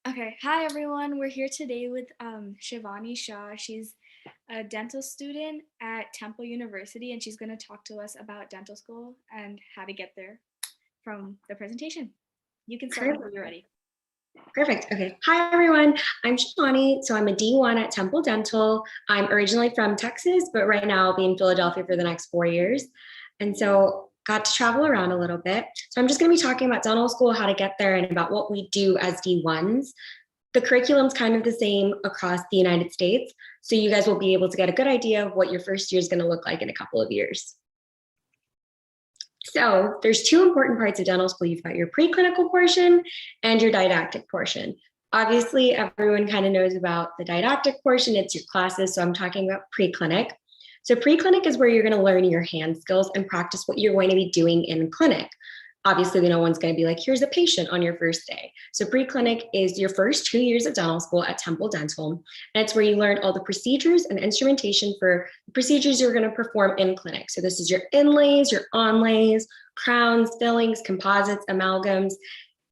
Okay, hi everyone. We're here today with Shivani Shah. She's a dental student at Temple University, and she's going to talk to us about dental school and how to get there from the presentation. You can start whenever Perfect. you're ready. Perfect. Okay. Hi, everyone. I'm Shivani. So I'm a D1 at Temple Dental. I'm originally from Texas, but right now I'll be in Philadelphia for the next 4 years. And so got to travel around a little bit. So I'm just going to be talking about dental school, how to get there, and about what we do as D1s. The curriculum's kind of the same across the United States. So you guys will be able to get a good idea of what your first year is going to look like in a couple of years. So there's two important parts of dental school. You've got your preclinical portion and your didactic portion. Obviously, everyone kind of knows about the didactic portion. It's your classes. So I'm talking about preclinic. So preclinic is where you're going to learn your hand skills and practice what you're going to be doing in clinic. Obviously, no one's going to be like, here's a patient on your first day. So preclinic is your first 2 years of dental school at Temple Dental. And it's where you learn all the procedures and instrumentation for the procedures you're going to perform in clinic. So this is your inlays, your onlays, crowns, fillings, composites, amalgams,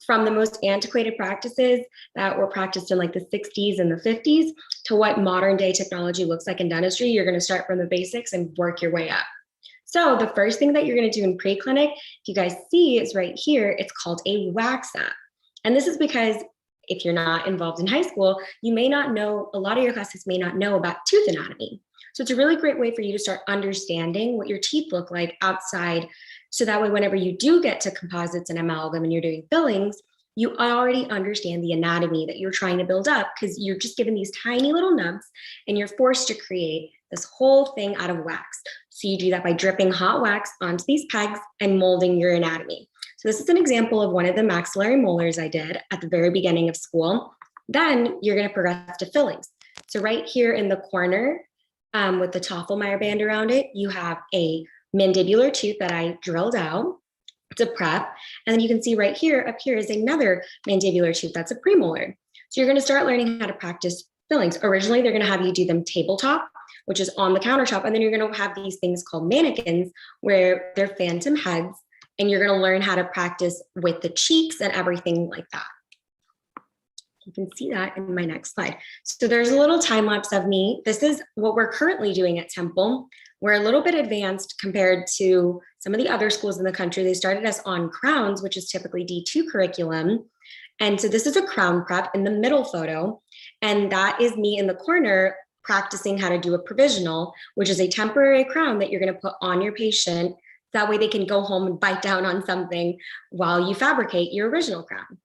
from the most antiquated practices that were practiced in like the 60s and the 50s to what modern day technology looks like in dentistry. You're going to start from the basics and work your way up. So the first thing that you're going to do in pre-clinic, if you guys see, is right here. It's called a wax up. And this is because if you're not involved in high school, you may not know, a lot of your classes may not know about tooth anatomy. So it's a really great way for you to start understanding what your teeth look like outside. So that way, whenever you do get to composites and amalgam and you're doing fillings, you already understand the anatomy that you're trying to build up because you're just given these tiny little nubs and you're forced to create this whole thing out of wax. So you do that by dripping hot wax onto these pegs and molding your anatomy. So this is an example of one of the maxillary molars I did at the very beginning of school. Then you're going to progress to fillings. So right here in the corner with the Toffelmeyer band around it, you have a mandibular tooth that I drilled out. It's a prep. And then you can see right here, up here is another mandibular tooth that's a premolar. So you're going to start learning how to practice fillings. Originally, they're going to have you do them tabletop, which is on the countertop. And then you're going to have these things called mannequins where they're phantom heads. And you're going to learn how to practice with the cheeks and everything like that. You can see that in my next slide. So there's a little time lapse of me. This is what we're currently doing at Temple. We're a little bit advanced compared to some of the other schools in the country. They started us on crowns, which is typically D2 curriculum. And so this is a crown prep in the middle photo. And that is me in the corner practicing how to do a provisional, which is a temporary crown that you're going to put on your patient. That way they can go home and bite down on something while you fabricate your original crown.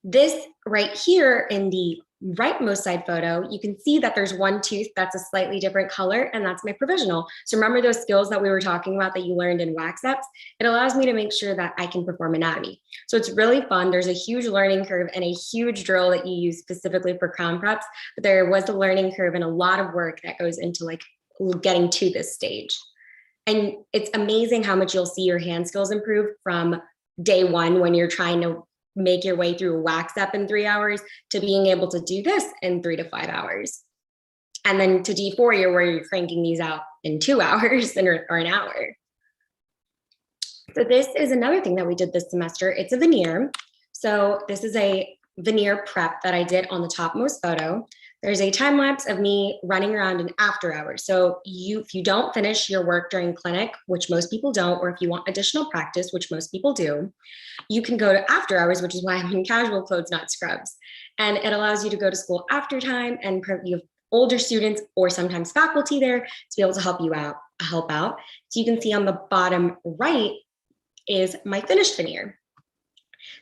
This right here in the rightmost side photo, you can see that there's one tooth that's a slightly different color, and that's my provisional. So remember those skills that we were talking about that you learned in wax ups? It allows me to make sure that I can perform anatomy. So it's really fun. There's a huge learning curve and a huge drill that you use specifically for crown preps, but there was a learning curve and a lot of work that goes into like getting to this stage. And it's amazing how much you'll see your hand skills improve from day one when you're trying to make your way through a wax up in 3 hours to being able to do this in 3 to 5 hours. And then to D4, where you're cranking these out in 2 hours or an hour. So this is another thing that we did this semester. It's a veneer. So this is a veneer prep that I did on the topmost photo. There's a time lapse of me running around in after hours. So if you don't finish your work during clinic, which most people don't, or if you want additional practice, which most people do, you can go to after hours, which is why I'm in casual clothes, not scrubs. And it allows you to go to school after time, and you have older students or sometimes faculty there to be able to help out. So you can see on the bottom right is my finished veneer.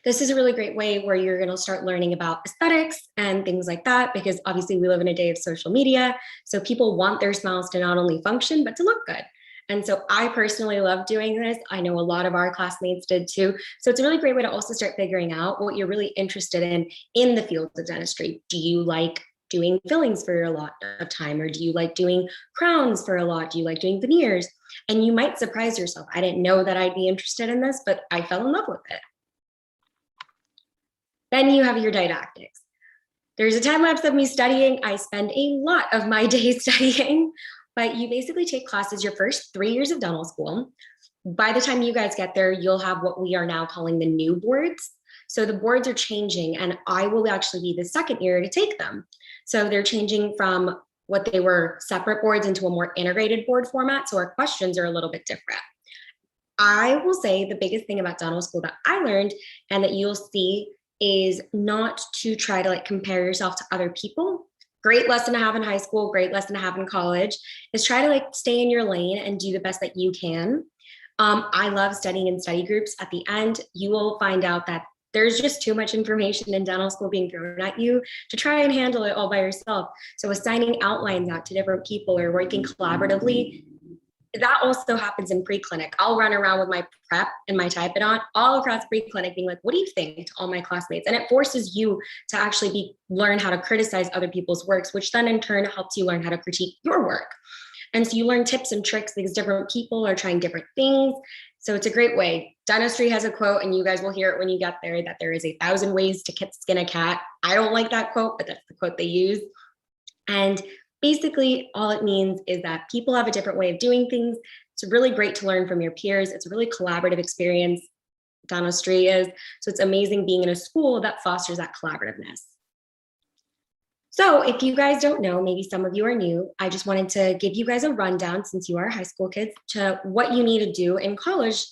This is a really great way where you're going to start learning about aesthetics and things like that, because obviously we live in a day of social media. So people want their smiles to not only function, but to look good. And so I personally love doing this. I know a lot of our classmates did too. So it's a really great way to also start figuring out what you're really interested in the field of dentistry. Do you like doing fillings for a lot of time, or do you like doing crowns for a lot? Do you like doing veneers? And you might surprise yourself. I didn't know that I'd be interested in this, but I fell in love with it. Then you have your didactics. There's a time lapse of me studying. I spend a lot of my day studying, but you basically take classes your first 3 years of dental school. By the time you guys get there, you'll have what we are now calling the new boards. So the boards are changing, and I will actually be the second year to take them. So they're changing from what they were separate boards into a more integrated board format. So our questions are a little bit different. I will say the biggest thing about dental school that I learned and that you'll see is not to try to like compare yourself to other people. Great lesson to have in high school, great lesson to have in college, is try to like stay in your lane and do the best that you can. I love studying in study groups. At the end, you will find out that there's just too much information in dental school being thrown at you to try and handle it all by yourself. So assigning outlines out to different people or working collaboratively, that also happens in pre-clinic. I'll run around with my prep and my typodont all across pre-clinic being like, what do you think to all my classmates? And it forces you to actually learn how to criticize other people's works, which then in turn helps you learn how to critique your work. And so you learn tips and tricks because different people are trying different things. So it's a great way. Dentistry has a quote, and you guys will hear it when you get there, that there is 1,000 ways to skin a cat. I don't like that quote, but that's the quote they use. And basically, all it means is that people have a different way of doing things. It's really great to learn from your peers. It's a really collaborative experience. Dentistry is. So it's amazing being in a school that fosters that collaborativeness. So if you guys don't know, maybe some of you are new, I just wanted to give you guys a rundown, since you are high school kids, to what you need to do in college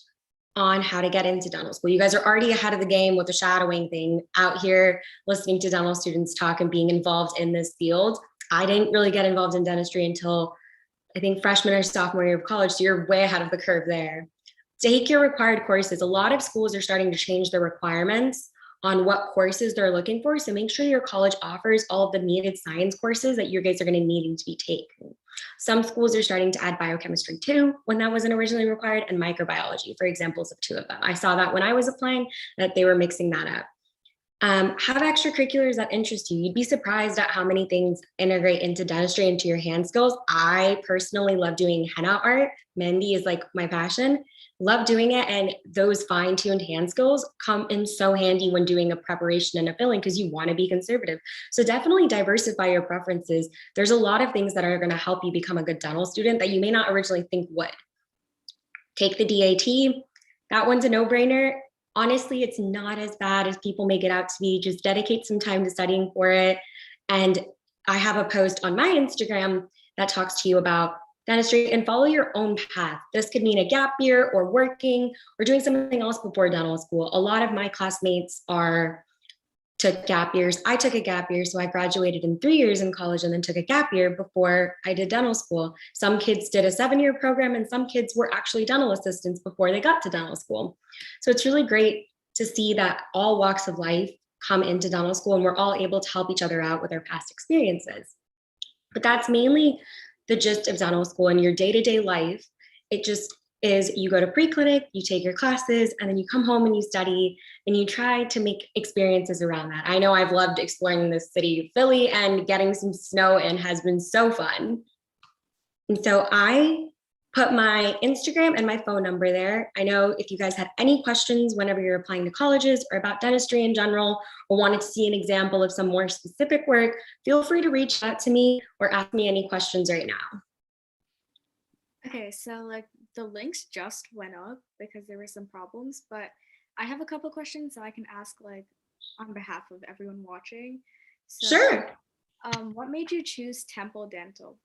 on how to get into dental school. You guys are already ahead of the game with the shadowing thing, out here listening to dental students talk and being involved in this field. I didn't really get involved in dentistry until I think freshman or sophomore year of college, so you're way ahead of the curve there. Take your required courses. A lot of schools are starting to change their requirements on what courses they're looking for. So make sure your college offers all of the needed science courses that you guys are going to need to be taken. Some schools are starting to add biochemistry too, when that wasn't originally required, and microbiology, for examples of two of them. I saw that when I was applying, that they were mixing that up. Have extracurriculars that interest you. You'd be surprised at how many things integrate into dentistry, into your hand skills. I personally love doing henna art. Mehndi is like my passion. Love doing it, and those fine-tuned hand skills come in so handy when doing a preparation and a filling, because you want to be conservative. So definitely diversify your preferences. There's a lot of things that are going to help you become a good dental student that you may not originally think would. Take the DAT. That one's a no-brainer. Honestly, it's not as bad as people make it out to be. Just dedicate some time to studying for it. And I have a post on my Instagram that talks to you about dentistry, and follow your own path. This could mean a gap year or working or doing something else before dental school. A lot of my classmates took gap years. I took a gap year, so I graduated in 3 years in college and then took a gap year before I did dental school. Some kids did a 7-year program, and some kids were actually dental assistants before they got to dental school. So it's really great to see that all walks of life come into dental school, and we're all able to help each other out with our past experiences. But that's mainly the gist of dental school. In your day-to-day life, it just is, you go to pre-clinic, you take your classes, and then you come home and you study, and you try to make experiences around that. I know I've loved exploring the city of Philly, and getting some snow in has been so fun. And so I put my Instagram and my phone number there. I know if you guys have any questions whenever you're applying to colleges or about dentistry in general, or wanted to see an example of some more specific work, feel free to reach out to me or ask me any questions right now. Okay, so like the links just went up because there were some problems, but I have a couple questions that I can ask like on behalf of everyone watching. So, Sure. what made you choose Temple Dental?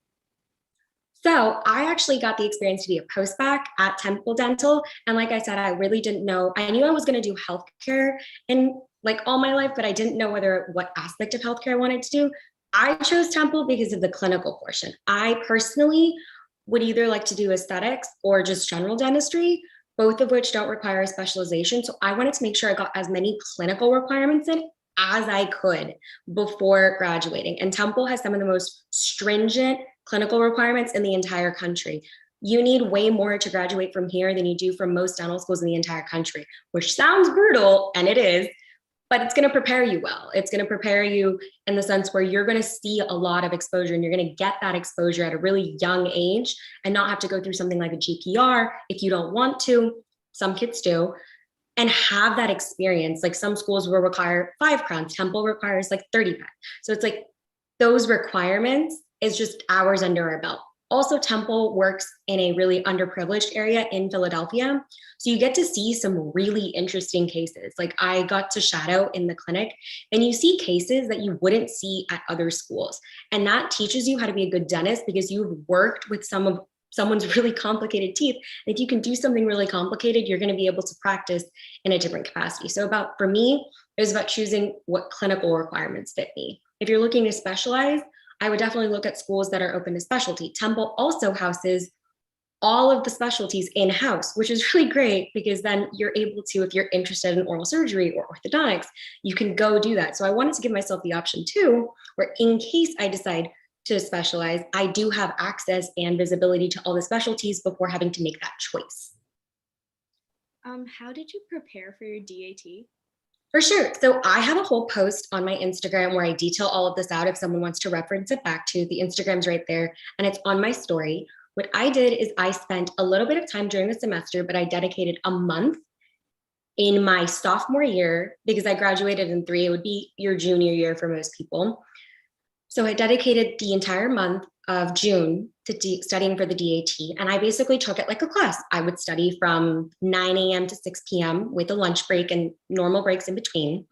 So I actually got the experience to be a postbac at Temple Dental. And like I said, I really didn't know. I knew I was going to do healthcare in like all my life, but I didn't know what aspect of healthcare I wanted to do. I chose Temple because of the clinical portion. I personally would either like to do aesthetics or just general dentistry, both of which don't require a specialization. So I wanted to make sure I got as many clinical requirements in as I could before graduating. And Temple has some of the most stringent clinical requirements in the entire country. You need way more to graduate from here than you do from most dental schools in the entire country, which sounds brutal, and it is, but it's going to prepare you well. It's going to prepare you in the sense where you're going to see a lot of exposure, and you're going to get that exposure at a really young age and not have to go through something like a GPR if you don't want to. Some kids do. And have that experience. Like some schools will require 5 crowns, Temple requires like 30 crowns. So it's like those requirements is just hours under our belt. Also, Temple works in a really underprivileged area in Philadelphia. So you get to see some really interesting cases. Like I got to shadow in the clinic, and you see cases that you wouldn't see at other schools. And that teaches you how to be a good dentist because you've worked with someone's really complicated teeth. And if you can do something really complicated, you're going to be able to practice in a different capacity. So for me, it was about choosing what clinical requirements fit me. If you're looking to specialize, I would definitely look at schools that are open to specialty. Temple also houses all of the specialties in-house, which is really great because then you're able to, if you're interested in oral surgery or orthodontics, you can go do that. So I wanted to give myself the option too, where in case I decide to specialize, I do have access and visibility to all the specialties before having to make that choice. How did you prepare for your DAT? For sure. So I have a whole post on my Instagram where I detail all of this out if someone wants to reference it back to. The Instagram's right there and it's on my story. What I did is I spent a little bit of time during the semester, but I dedicated a month in my sophomore year because I graduated in 3. It would be your junior year for most people. So I dedicated the entire month of June to studying for the DAT. And I basically took it like a class. I would study from 9 a.m. to 6 p.m. with a lunch break and normal breaks in between.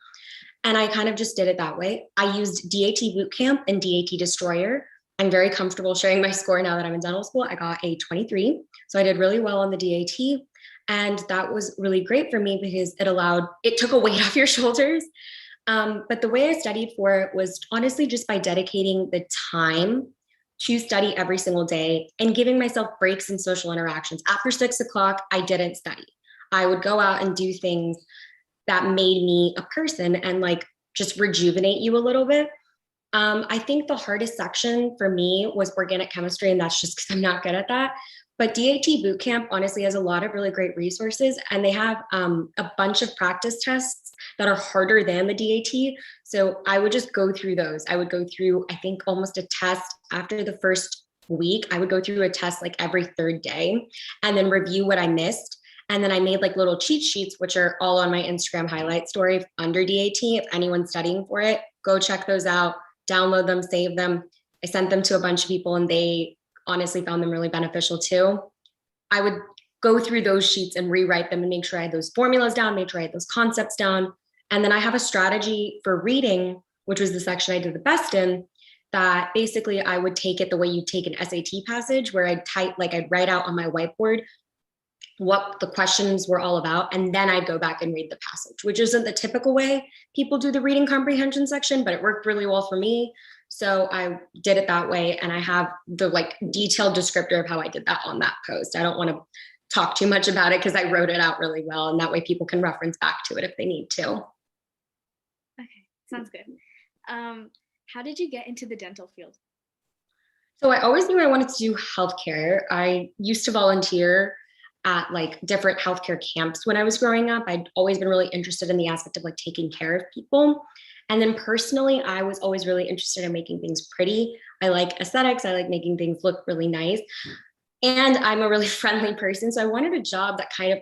And I kind of just did it that way. I used DAT Bootcamp and DAT Destroyer. I'm very comfortable sharing my score now that I'm in dental school. I got a 23. So I did really well on the DAT. And that was really great for me because it took a weight off your shoulders. But the way I studied for it was honestly just by dedicating the time to study every single day and giving myself breaks in social interactions. After 6 o'clock, I didn't study. I would go out and do things that made me a person and like just rejuvenate you a little bit. I think the hardest section for me was organic chemistry, and that's just because I'm not good at that. But DAT Bootcamp honestly has a lot of really great resources, and they have a bunch of practice tests that are harder than the DAT. So I would just go through those. I would go through, I think, almost a test after the first week. I would go through a test like every third day and then review what I missed. And then I made like little cheat sheets, which are all on my Instagram highlight story under DAT. If anyone's studying for it, go check those out, download them, save them. I sent them to a bunch of people and they honestly found them really beneficial too. I would go through those sheets and rewrite them and make sure I had those formulas down, make sure I had those concepts down. And then I have a strategy for reading, which was the section I did the best in, that basically I would take it the way you take an SAT passage where I'd write out on my whiteboard what the questions were all about. And then I'd go back and read the passage, which isn't the typical way people do the reading comprehension section, but it worked really well for me. So I did it that way. And I have the like detailed descriptor of how I did that on that post. I don't want to talk too much about it because I wrote it out really well. And that way people can reference back to it if they need to. Okay, sounds good. How did you get into the dental field? So I always knew I wanted to do healthcare. I used to volunteer at like different healthcare camps when I was growing up. I'd always been really interested in the aspect of like taking care of people. And then personally, I was always really interested in making things pretty. I like aesthetics. I like making things look really nice. And I'm a really friendly person. So I wanted a job that kind of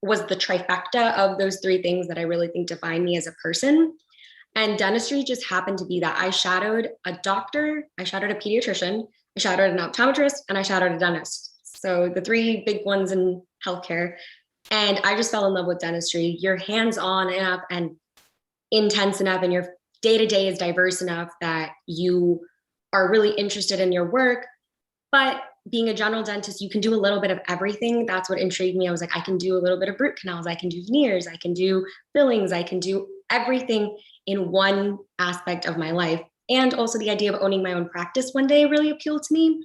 was the trifecta of those 3 things that I really think define me as a person. And dentistry just happened to be that. I shadowed a doctor, I shadowed a pediatrician, I shadowed an optometrist, and I shadowed a dentist. So the 3 big ones in healthcare. And I just fell in love with dentistry. You're hands-on enough and intense enough, and your day-to-day is diverse enough that you are really interested in your work. But being a general dentist, you can do a little bit of everything. That's what intrigued me. I was like, I can do a little bit of root canals, I can do veneers, I can do fillings, I can do everything in one aspect of my life. And also the idea of owning my own practice one day really appealed to me.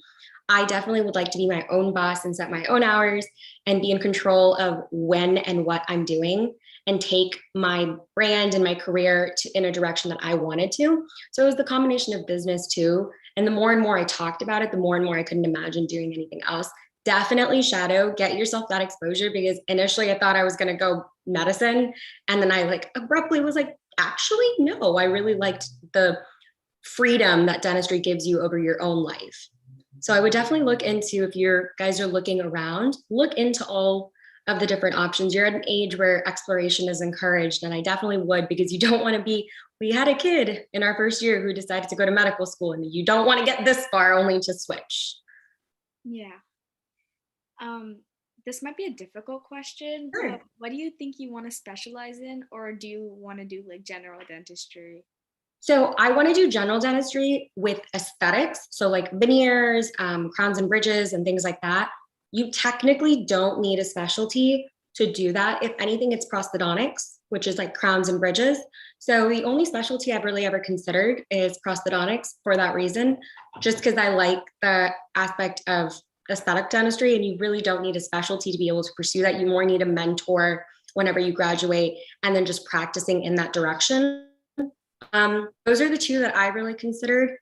I definitely would like to be my own boss and set my own hours and be in control of when and what I'm doing and take my brand and my career in a direction that I wanted to. So it was the combination of business too. And the more and more I talked about it, the more and more I couldn't imagine doing anything else. Definitely shadow, get yourself that exposure, because initially I thought I was going to go medicine. And then I like abruptly was like, actually, no, I really liked the freedom that dentistry gives you over your own life. So I would definitely look into, if you guys are looking around, look into all of the different options. You're at an age where exploration is encouraged, and I definitely would, because you don't want to be, we had a kid in our first year who decided to go to medical school, and you don't want to get this far only to switch. Yeah. Um, this might be a difficult question, but Sure. what do you think you want to specialize in, or do you want to do like general dentistry? So I want to do general dentistry with aesthetics. So like veneers, crowns and bridges and things like that. You technically don't need a specialty to do that. If anything, it's prosthodontics, which is like crowns and bridges. So the only specialty I've really ever considered is prosthodontics for that reason, just because I like the aspect of aesthetic dentistry and you really don't need a specialty to be able to pursue that. You more need a mentor whenever you graduate and then just practicing in that direction. Those are the two that I really considered.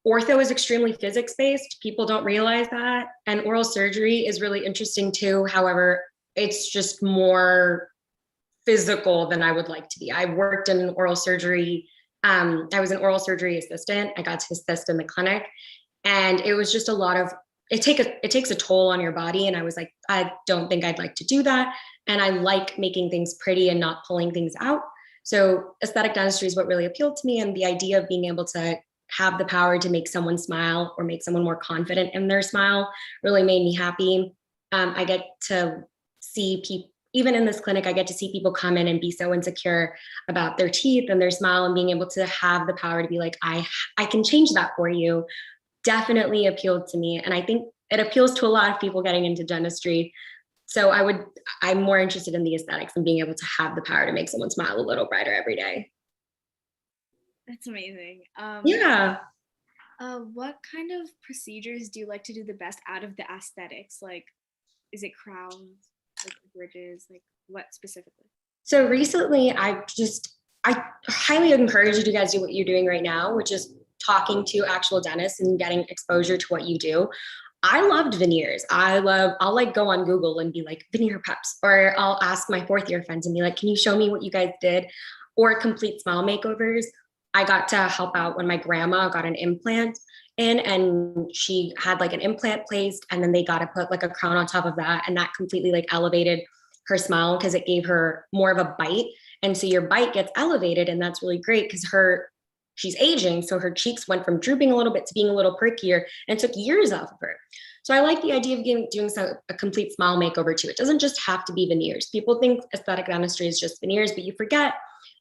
Ortho is extremely physics based. People don't realize that. And oral surgery is really interesting too. However, it's just more physical than I would like to be. I worked in oral surgery. I was an oral surgery assistant. I got to assist in the clinic. And it was just a lot of it takes a toll on your body. And I was like, I don't think I'd like to do that. And I like making things pretty and not pulling things out. So aesthetic dentistry is what really appealed to me. And the idea of being able to have the power to make someone smile or make someone more confident in their smile really made me happy. I get to see people, even in this clinic, I get to see people come in and be so insecure about their teeth and their smile, and being able to have the power to be like, I can change that for you, definitely appealed to me. And I think it appeals to a lot of people getting into dentistry. So I'm more interested in the aesthetics and being able to have the power to make someone smile a little brighter every day. That's amazing. Yeah. What kind of procedures do you like to do the best out of the aesthetics? Like, is it crowns, like bridges, like what specifically? So recently I highly encourage you guys to do what you're doing right now, which is talking to actual dentists and getting exposure to what you do. I loved veneers. I'll like go on Google and be like veneer preps, or I'll ask my fourth year friends and be like, can you show me what you guys did? Or complete smile makeovers. I got to help out when my grandma got an implant in, and she had like an implant placed, and then they got to put like a crown on top of that. And that completely like elevated her smile because it gave her more of a bite. And so your bite gets elevated, and that's really great because she's aging. So her cheeks went from drooping a little bit to being a little prickier, and it took years off of her. So I like the idea of doing a complete smile makeover too. It doesn't just have to be veneers. People think aesthetic dentistry is just veneers, but you forget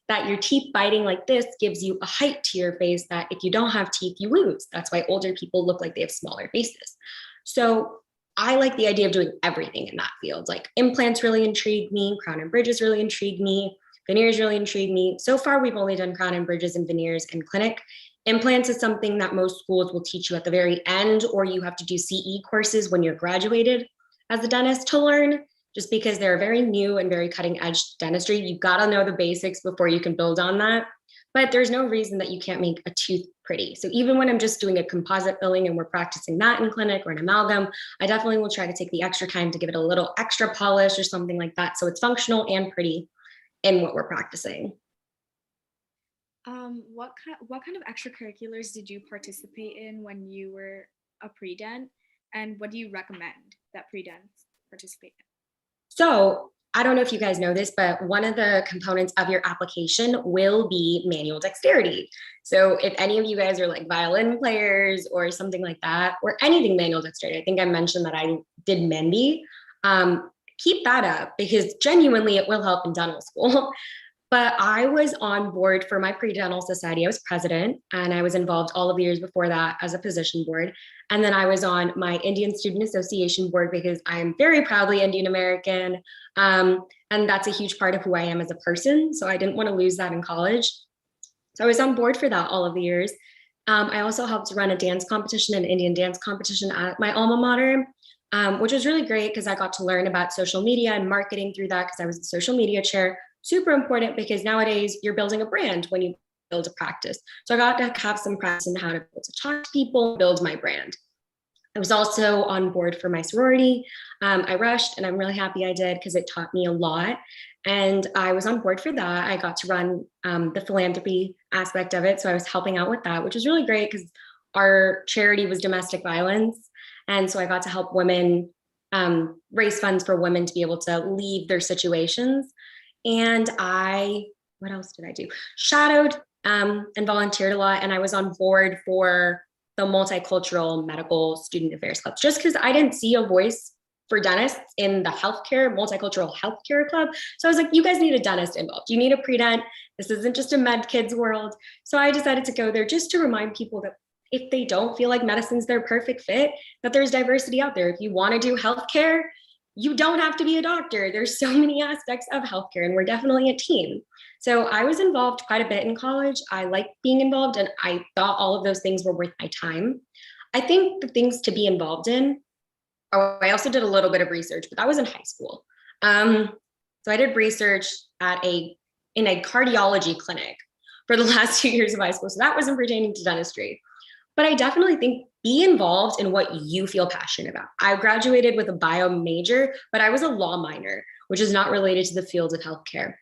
that your teeth biting like this gives you a height to your face that if you don't have teeth, you lose. That's why older people look like they have smaller faces. So I like the idea of doing everything in that field. Like implants really intrigued me, crown and bridges really intrigued me, veneers really intrigued me. So far, we've only done crown and bridges and veneers in clinic. Implants is something that most schools will teach you at the very end, or you have to do CE courses when you're graduated as a dentist to learn, just because they're very new and very cutting edge dentistry. You've got to know the basics before you can build on that. But there's no reason that you can't make a tooth pretty. So even when I'm just doing a composite filling and we're practicing that in clinic or an amalgam, I definitely will try to take the extra time to give it a little extra polish or something like that. So it's functional and pretty in what we're practicing. What kind of extracurriculars did you participate in when you were a pre-dent, and what do you recommend that pre-dents participate in? So I don't know if you guys know this, but one of the components of your application will be manual dexterity. So if any of you guys are like violin players or something like that, or anything manual dexterity, I think I mentioned that I did Mendy. Keep that up because genuinely it will help in dental school. But I was on board for my pre-dental society. I was president, and I was involved all of the years before that as a position board. And then I was on my Indian Student Association board because I am very proudly Indian American. And that's a huge part of who I am as a person. So I didn't want to lose that in college. So I was on board for that all of the years. I also helped run a dance competition, an Indian dance competition at my alma mater, which was really great because I got to learn about social media and marketing through that because I was the social media chair. Super important because nowadays you're building a brand when you build a practice. So I got to have some practice in how to be able to talk to people, build my brand. I was also on board for my sorority. I rushed, and I'm really happy I did because it taught me a lot. And I was on board for that. I got to run the philanthropy aspect of it. So I was helping out with that, which was really great because our charity was domestic violence. And so I got to help women raise funds for women to be able to leave their situations. And what else did I do? Shadowed and volunteered a lot. And I was on board for the multicultural medical student affairs clubs, just because I didn't see a voice for dentists in the healthcare, multicultural healthcare club. So I was like, you guys need a dentist involved. You need a pre-dent. This isn't just a med kids world. So I decided to go there just to remind people that if they don't feel like medicine's their perfect fit, that there's diversity out there. If you want to do healthcare, you don't have to be a doctor. There's so many aspects of healthcare, and we're definitely a team. So I was involved quite a bit in college. I liked being involved, and I thought all of those things were worth my time. I think the things to be involved in, oh, I also did a little bit of research, but that was in high school. So I did research in a cardiology clinic for the last 2 years of high school. So that wasn't pertaining to dentistry. But I definitely think be involved in what you feel passionate about. I graduated with a bio major, but I was a law minor, which is not related to the field of healthcare.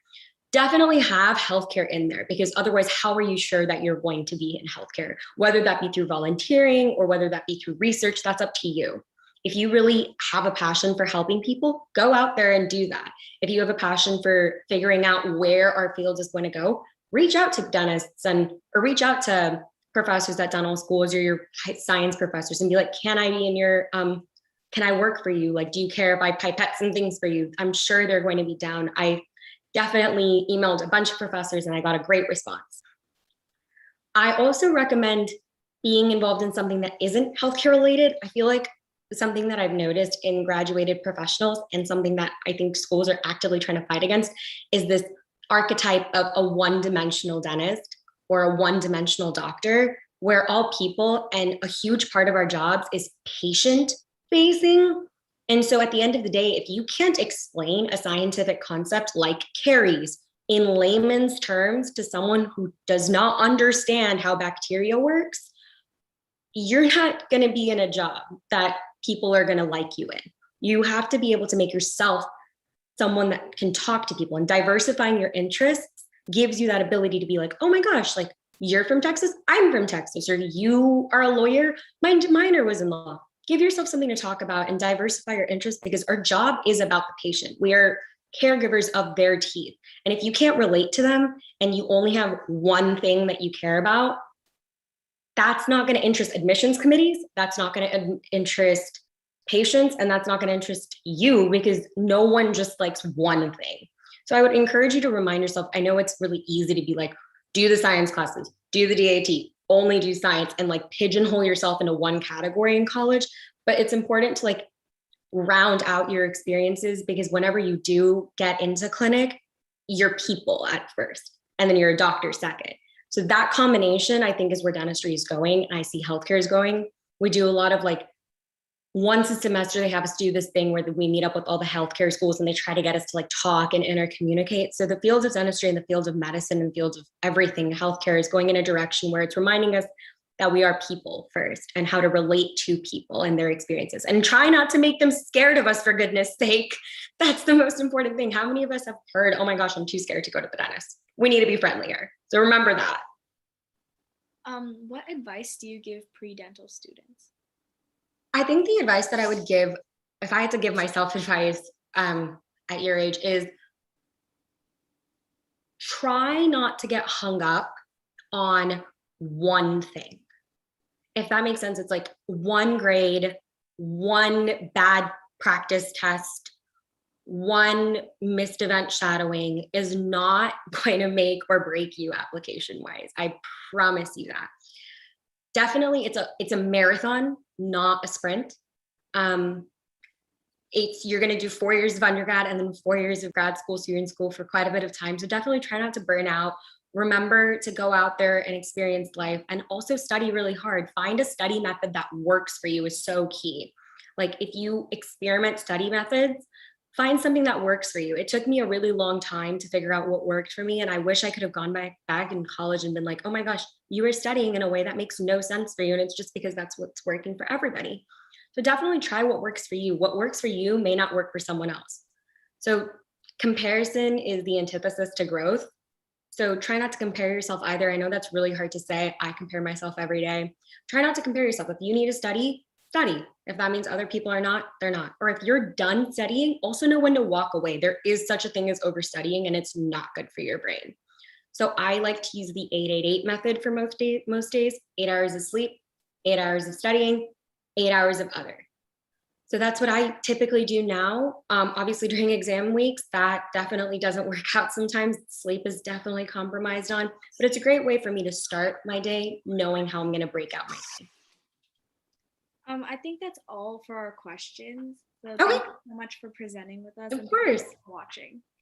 Definitely have healthcare in there, because otherwise, how are you sure that you're going to be in healthcare? Whether that be through volunteering or whether that be through research, that's up to you. If you really have a passion for helping people, go out there and do that. If you have a passion for figuring out where our field is going to go, reach out to dentists or reach out to professors at dental schools or your science professors and be like, can I be in your, can I work for you? Like, do you care if I pipette some things for you? I'm sure they're going to be down. I definitely emailed a bunch of professors and I got a great response. I also recommend being involved in something that isn't healthcare related. I feel like something that I've noticed in graduated professionals and something that I think schools are actively trying to fight against is this archetype of a one-dimensional dentist or a one-dimensional doctor, where all people and a huge part of our jobs is patient facing. And so at the end of the day, if you can't explain a scientific concept like caries in layman's terms to someone who does not understand how bacteria works, you're not going to be in a job that people are going to like you in. You have to be able to make yourself someone that can talk to people, and diversifying your interests gives you that ability to be like, oh my gosh, like, you're from Texas, I'm from Texas, or you are a lawyer, my minor was in law. Give yourself something to talk about and diversify your interests, because our job is about the patient. We are caregivers of their teeth. And if you can't relate to them and you only have one thing that you care about, that's not going to interest admissions committees. That's not going to interest patients. And that's not going to interest you, because no one just likes one thing. So I would encourage you to remind yourself, I know it's really easy to be like, do the science classes, do the DAT, only do science, and like pigeonhole yourself into one category in college. But it's important to like round out your experiences, because whenever you do get into clinic, you're people at first, and then you're a doctor second. So that combination, I think, is where dentistry is going. And I see healthcare is going. We do a lot of like, once a semester, they have us do this thing where we meet up with all the healthcare schools and they try to get us to like talk and intercommunicate. So the fields of dentistry and the fields of medicine and fields of everything, healthcare, is going in a direction where it's reminding us that we are people first and how to relate to people and their experiences, and try not to make them scared of us, for goodness sake. That's the most important thing. How many of us have heard, oh my gosh, I'm too scared to go to the dentist? We need to be friendlier. So remember that. What advice do you give pre-dental students? I think the advice that I would give, if I had to give myself advice at your age, is try not to get hung up on one thing. If that makes sense, it's like one grade, one bad practice test, one missed event shadowing is not going to make or break you application wise. I promise you that. Definitely, it's a marathon, not a sprint. You're going to do 4 years of undergrad and then 4 years of grad school, so you're in school for quite a bit of time. So definitely try not to burn out. Remember to go out there and experience life, and also study really hard. Find a study method that works for you is so key. Like, if you experiment study methods, find something that works for you. It took me a really long time to figure out what worked for me. And I wish I could have gone back in college and been like, oh my gosh, you were studying in a way that makes no sense for you. And it's just because that's what's working for everybody. So definitely try what works for you. What works for you may not work for someone else. So comparison is the antithesis to growth. So try not to compare yourself either. I know that's really hard to say. I compare myself every day. Try not to compare yourself. If you need to study, study. If that means other people are not, they're not. Or if you're done studying, also know when to walk away. There is such a thing as overstudying, and it's not good for your brain. So I like to use the 8-8-8 method for most days. 8 hours of sleep, 8 hours of studying, 8 hours of other. So that's what I typically do now. Obviously, during exam weeks, that definitely doesn't work out sometimes. Sleep is definitely compromised on, but it's a great way for me to start my day knowing how I'm going to break out my day. I think that's all for our questions. So Okay, thank you so much for presenting with us of and course. watching.